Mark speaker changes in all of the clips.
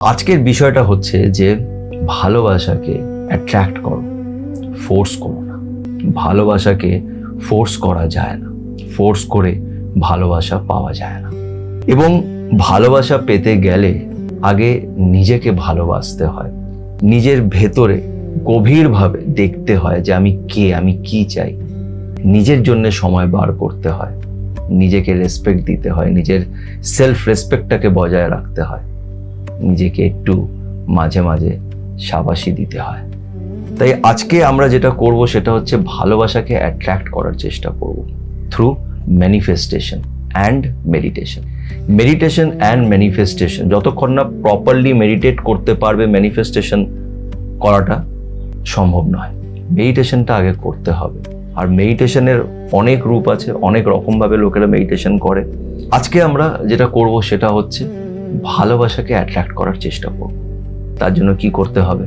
Speaker 1: আজকের বিষয়টা হচ্ছে যে ভালোবাসাকে অ্যাট্রাক্ট করো, ফোর্স করো না। ভালোবাসাকে ফোর্স করা যায় না, ফোর্স করে ভালোবাসা পাওয়া যায় না। এবং ভালোবাসা পেতে গেলে আগে নিজেকে ভালোবাসতে হয়, নিজের ভেতরে গভীরভাবে দেখতে হয় যে আমি কে, আমি কি চাই। নিজের জন্য সময় বার করতে হয়, নিজেকে রেসপেক্ট দিতে হয়, নিজের সেলফ রেসপেক্টটাকে বজায় রাখতে হয়, নিজেকে একটু মাঝে মাঝে শাবাশি দিতে হয়। তাই আজকে আমরা যেটা করব সেটা হচ্ছে ভালোবাসাকে অ্যাট্রাক্ট করার চেষ্টা করব through manifestation and meditation. Meditation and manifestation যতক্ষণ না প্রপারলি মেডিটেট করতে পারবে, ম্যানিফেস্টেশন করাটা সম্ভব নয়। মেডিটেশনটা আগে করতে হবে। আর মেডিটেশনের অনেক রূপ আছে, অনেক রকমভাবে লোকেরা মেডিটেশন করে। আজকে আমরা যেটা করব সেটা হচ্ছে ভালোবাসাকে অ্যাট্রাক্ট করার চেষ্টা করব। তার জন্য কি করতে হবে,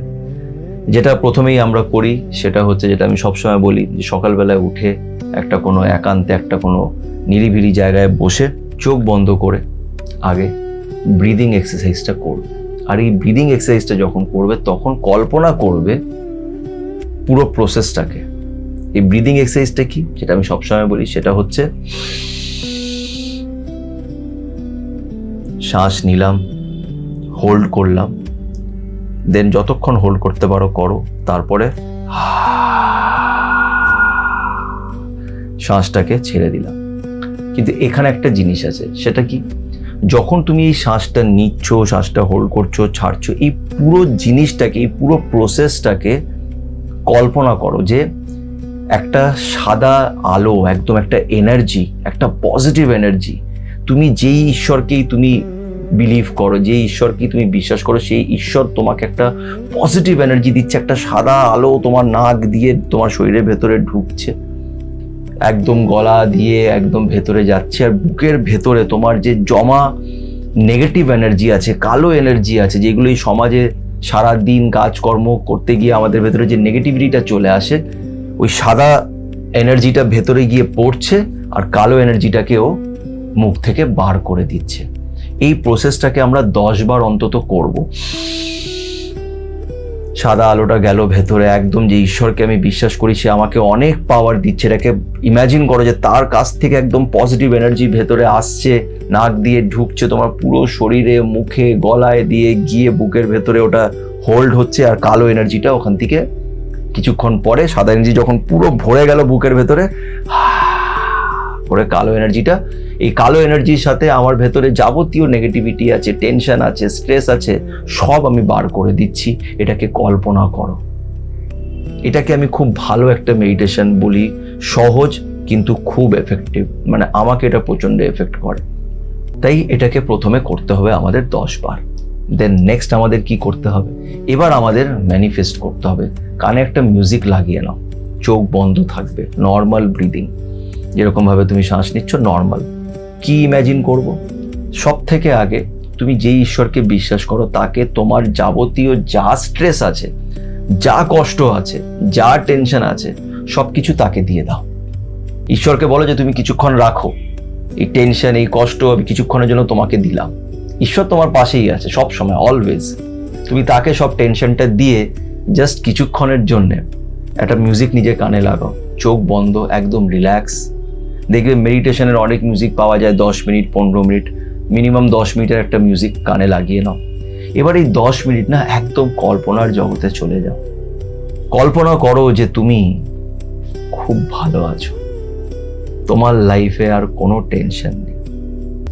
Speaker 1: যেটা প্রথমেই আমরা করি সেটা হচ্ছে, যেটা আমি সবসময় বলি, যে সকালবেলায় উঠে একটা কোনো একান্তে, একটা কোনো নিরিবিলি জায়গায় বসে চোখ বন্ধ করে আগে ব্রিদিং এক্সারসাইজটা করবে। আর এই ব্রিদিং এক্সারসাইজটা যখন করবে তখন কল্পনা করবে পুরো প্রসেসটাকে। এই ব্রিদিং এক্সারসাইজটা কি, যেটা আমি সবসময় বলি, সেটা হচ্ছে শ্বাস নিলাম, হোল্ড করলাম, দেন যতক্ষণ হোল্ড করতে পারো করো, তারপরে শ্বাসটাকে ছেড়ে দিলাম। কিন্তু এখানে একটা জিনিস আছে, সেটা কি, যখন তুমি এই শ্বাসটা নিচ্ছ, শ্বাসটা হোল্ড করছো, ছাড়ছো, এই পুরো জিনিসটাকে, এই পুরো প্রসেসটাকে কল্পনা করো যে একটা সাদা আলো, একদম একটা এনার্জি, একটা পজিটিভ এনার্জি, তুমি যেই ঈশ্বরকেই তুমি বিলিভ করো, যে ঈশ্বরকে তুমি বিশ্বাস করো, সেই ঈশ্বর তোমাকে একটা পজিটিভ এনার্জি দিচ্ছে। একটা সাদা আলো তোমার নাক দিয়ে তোমার শরীরের ভেতরে ঢুকছে, একদম গলা দিয়ে একদম ভেতরে যাচ্ছে। আর বুকের ভেতরে তোমার যে জমা নেগেটিভ এনার্জি আছে, কালো এনার্জি আছে, যেগুলো এই সমাজে সারাদিন কাজকর্ম করতে গিয়ে আমাদের ভেতরে যে নেগেটিভিটিটা চলে আসে, ওই সাদা এনার্জিটা ভেতরে গিয়ে পড়ছে আর কালো এনার্জিটাকেও মুখ থেকে বার করে দিচ্ছে। এই প্রসেসটাকে আমরা 10 বার অন্তত করব। সাদা আলোটা গেল ভেতরে, একদম যে ঈশ্বরকে আমি বিশ্বাস করি, সে আমাকে অনেক পাওয়ার দিচ্ছে। এটাকে ইমাজিন করো যে তার কাছ থেকে একদম পজিটিভ এনার্জি ভেতরে আসছে, নাক দিয়ে ঢুকছে তোমার পুরো শরীরে, মুখে, গলায় দিয়ে গিয়ে বুকের ভেতরে ওটা হোল্ড হচ্ছে। আর কালো এনার্জিটা ওখান থেকে কিছুক্ষণ পরে, সাদা এনার্জি যখন পুরো ভরে গেল বুকের ভেতরে, পরে কালো এনার্জিটা, এই কালো এনার্জির সাথে আমার ভেতরে যাবতীয় নেগেটিভিটি আছে, টেনশন আছে, স্ট্রেস আছে, সব আমি বার করে দিচ্ছি। এটাকে কল্পনা করো। এটাকে আমি খুব ভালো একটা মেডিটেশন বলি, সহজ কিন্তু খুব এফেক্টিভ। মানে আমাকে এটা প্রচন্ড এফেক্ট করে। তাই এটাকে প্রথমে করতে হবে আমাদের 10 বার। দেন নেক্সট আমাদের কি করতে হবে, এবার আমাদের ম্যানিফেস্ট করতে হবে। কানে একটা মিউজিক লাগিয়ে নাও, চোখ বন্ধ থাকবে, নর্মাল ব্রিদিং, যেরকমভাবে তুমি শ্বাস নিচ্ছ নর্মাল। কি ইম্যাজিন করব, সব থেকে আগে তুমি যেই ঈশ্বরকে বিশ্বাস করো তাকে তোমার যাবতীয় যা স্ট্রেস আছে, যা কষ্ট আছে, যা টেনশন আছে, সব কিছু তাকে দিয়ে দাও। ঈশ্বরকে বলো যে তুমি কিছুক্ষণ রাখো, এই টেনশন, এই কষ্ট আমি কিছুক্ষণের জন্য তোমাকে দিলাম। ঈশ্বর তোমার পাশেই আছে সব সময়, অলওয়েজ। তুমি তাকে সব টেনশনটা দিয়ে জাস্ট কিছুক্ষণের জন্য একটা মিউজিক নিজের কানে লাগাও, চোখ বন্ধ, একদম রিল্যাক্স। দেখবে মেডিটেশনের অনেক মিউজিক পাওয়া যায়, 10 মিনিট, 15 মিনিট, মিনিমাম 10 মিনিটের একটা মিউজিক কানে লাগিয়ে নাও। এবার এই 10 মিনিট না একদম কল্পনার জগতে চলে যাও। কল্পনা করো যে তুমি খুব ভালো আছো, তোমার লাইফে আর কোনো টেনশন নেই,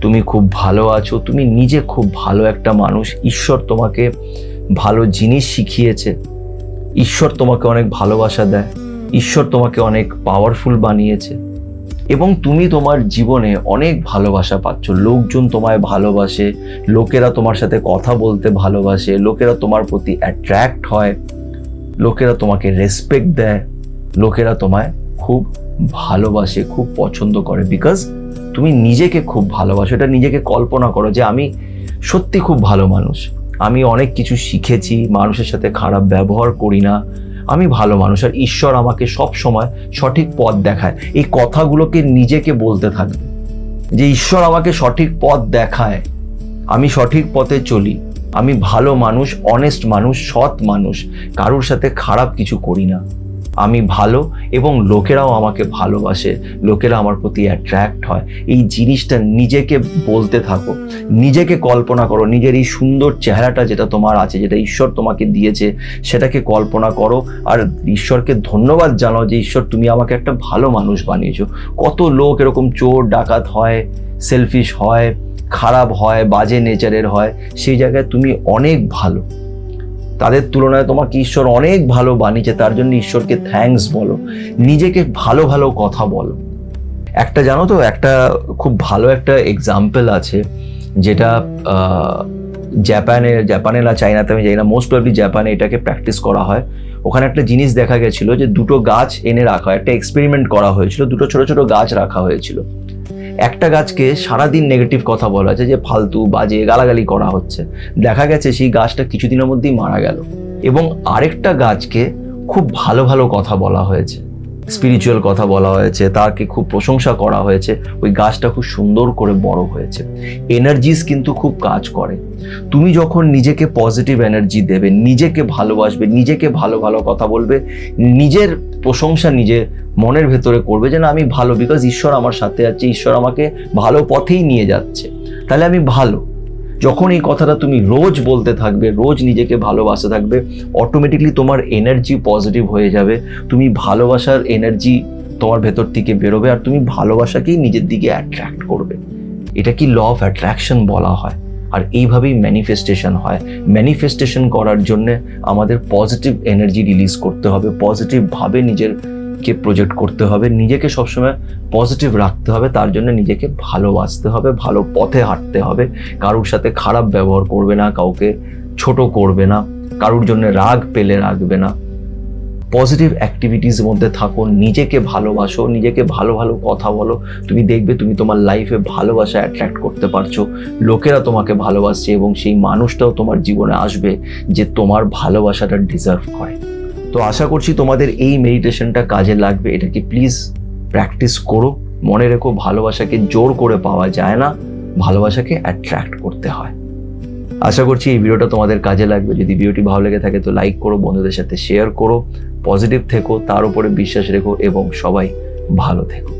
Speaker 1: তুমি খুব ভালো আছো, তুমি নিজে খুব ভালো একটা মানুষ। ঈশ্বর তোমাকে ভালো জিনিস শিখিয়েছে, ঈশ্বর তোমাকে অনেক ভালোবাসা দেয়, ঈশ্বর তোমাকে অনেক পাওয়ারফুল বানিয়েছে, এবং তুমি তোমার জীবনে অনেক ভালোবাসা পাচ্ছ। লোকজন তোমায় ভালোবাসে, লোকেরা তোমার সাথে কথা বলতে ভালোবাসে, লোকেরা তোমার প্রতি অ্যাট্রাক্ট হয়, লোকেরা তোমাকে রেসপেক্ট দেয়, লোকেরা তোমায় খুব ভালোবাসে, খুব পছন্দ করে, বিকজ তুমি নিজেকে খুব ভালোবাসো। এটা নিজেকে কল্পনা করো যে আমি সত্যি খুব ভালো মানুষ, আমি অনেক কিছু শিখেছি, মানুষের সাথে খারাপ ব্যবহার করি না, আমি ভালো মানুষ, আর ঈশ্বর আমাকে সব সময় সঠিক পথ দেখায়। এই কথাগুলোকে নিজেকে বলতে থাকবে যে ঈশ্বর আমাকে সঠিক পথ দেখায়, আমি সঠিক পথে চলি, আমি ভালো মানুষ, অনেস্ট মানুষ, সৎ মানুষ, কারোর সাথে খারাপ কিছু করি না। আমি ভালো এবং লোকেরাও আমাকে ভালোবাসে, লোকেরা আমার প্রতি অ্যাট্রাক্ট হয়। এই জিনিসটা নিজেকে বলতে থাকো, নিজেকে কল্পনা করো, নিজের এই সুন্দর চেহারাটা যেটা তোমার আছে, যেটা ঈশ্বর তোমাকে দিয়েছে, সেটাকে কল্পনা করো আর ঈশ্বরকে ধন্যবাদ জানাও যে ঈশ্বর তুমি আমাকে একটা ভালো মানুষ বানিয়েছো। কত লোক এরকম চোর ডাকাত হয়, সেলফিশ হয়, খারাপ হয়, বাজে নেচারের হয়, সেই জায়গায় তুমি অনেক ভালো। তাদের তুলনায় তোমাকে ঈশ্বর অনেক ভালো বানিয়েছে, তার জন্য ঈশ্বরকে থ্যাঙ্কস বলো, নিজেকে ভালো ভালো কথা বলো। একটা জানো তো, একটা খুব ভালো একটা এক্সাম্পল আছে, যেটা জাপানে না চাইনাতে আমি জানি না, মোস্ট প্রবাবলি জাপানে এটাকে প্র্যাকটিস করা হয়। ওখানে একটা জিনিস দেখা গেছিল যে দুটো গাছ এনে রাখা হয়, একটা এক্সপেরিমেন্ট করা হয়েছিল, দুটো ছোট ছোট গাছ রাখা হয়েছিল। একটা গাছকে সারাদিন নেগেটিভ কথা বলা হয়েছে যে ফালতু, বাজে, গালাগালি করা হচ্ছে। দেখা গেছে সেই গাছটা কিছুদিনের মধ্যেই মারা গেল। এবং আরেকটা গাছকে খুব ভালো ভালো কথা বলা হয়েছে, স্পিরিচুয়াল কথা বলা হয়েছে, তাকে খুব প্রশংসা করা হয়েছে, ওই গাছটা খুব সুন্দর করে বড় হয়েছে। এনার্জিস কিন্তু খুব কাজ করে। তুমি যখন নিজেকে পজিটিভ এনার্জি দেবে, নিজেকে ভালোবাসবে, নিজেকে ভালো ভালো কথা বলবে, নিজের প্রশংসা নিজে মনের ভেতরে করবে যে না আমি ভালো, বিকজ ঈশ্বর আমার সাথে আছে, ঈশ্বর আমাকে ভালো পথেই নিয়ে যাচ্ছে, তাহলে আমি ভালো। যখন এই কথাটা তুমি রোজ বলতে থাকবে, রোজ নিজেকে ভালোবাসতে থাকবে, অটোমেটিকলি তোমার এনার্জি পজিটিভ হয়ে যাবে, তুমি ভালোবাসার এনার্জি তোমার ভেতর থেকে বেরোবে আর তুমি ভালোবাসাকেই নিজের দিকে অ্যাট্রাক্ট করবে। এটা কি ল অফ অ্যাট্রাকশন বলা হয়। আর এইভাবেই ম্যানিফেস্টেশন হয়। ম্যানিফেস্টেশন করার জন্য আমাদের পজিটিভ এনার্জি রিলিজ করতে হবে, পজিটিভভাবে নিজেকে প্রজেক্ট করতে হবে, নিজেকে সবসময় পজিটিভ রাখতে হবে, তার জন্য নিজেকে ভালোবাসতে হবে, ভালো পথে হাঁটতে হবে, কারোর সাথে খারাপ ব্যবহার করবে না, কাউকে ছোট করবে না, কারোর জন্য রাগ পেলে রাখবে না। পজিটিভ অ্যাক্টিভিটিস মধ্যে থাকো, নিজেকে ভালোবাসো, নিজেকে ভালো ভালো কথা বলো, তুমি দেখবে তুমি তোমার লাইফে ভালোবাসা অ্যাট্রাক্ট করতে পারছো, লোকেরা তোমাকে ভালোবাসছে এবং সেই মানুষটাও তোমার জীবনে আসবে যে তোমার ভালোবাসাটা ডিজার্ভ করে। তো আশা করছি তোমাদের এই মেডিটেশনটা কাজে লাগবে। এটাকে প্লিজ প্র্যাকটিস করো। মনে রেখো, ভালোবাসাকে জোর করে পাওয়া যায় না, ভালোবাসাকে অ্যাট্রাক্ট করতে হয়। আশা করছি এই ভিডিওটা তোমাদের কাজে লাগবে। যদি ভিডিওটি ভালো লেগে থাকে তো লাইক করো, বন্ধুদের সাথে শেয়ার করো, পজিটিভ থেকো, তার উপরে বিশ্বাস রেখো এবং সবাই ভালো থেকো।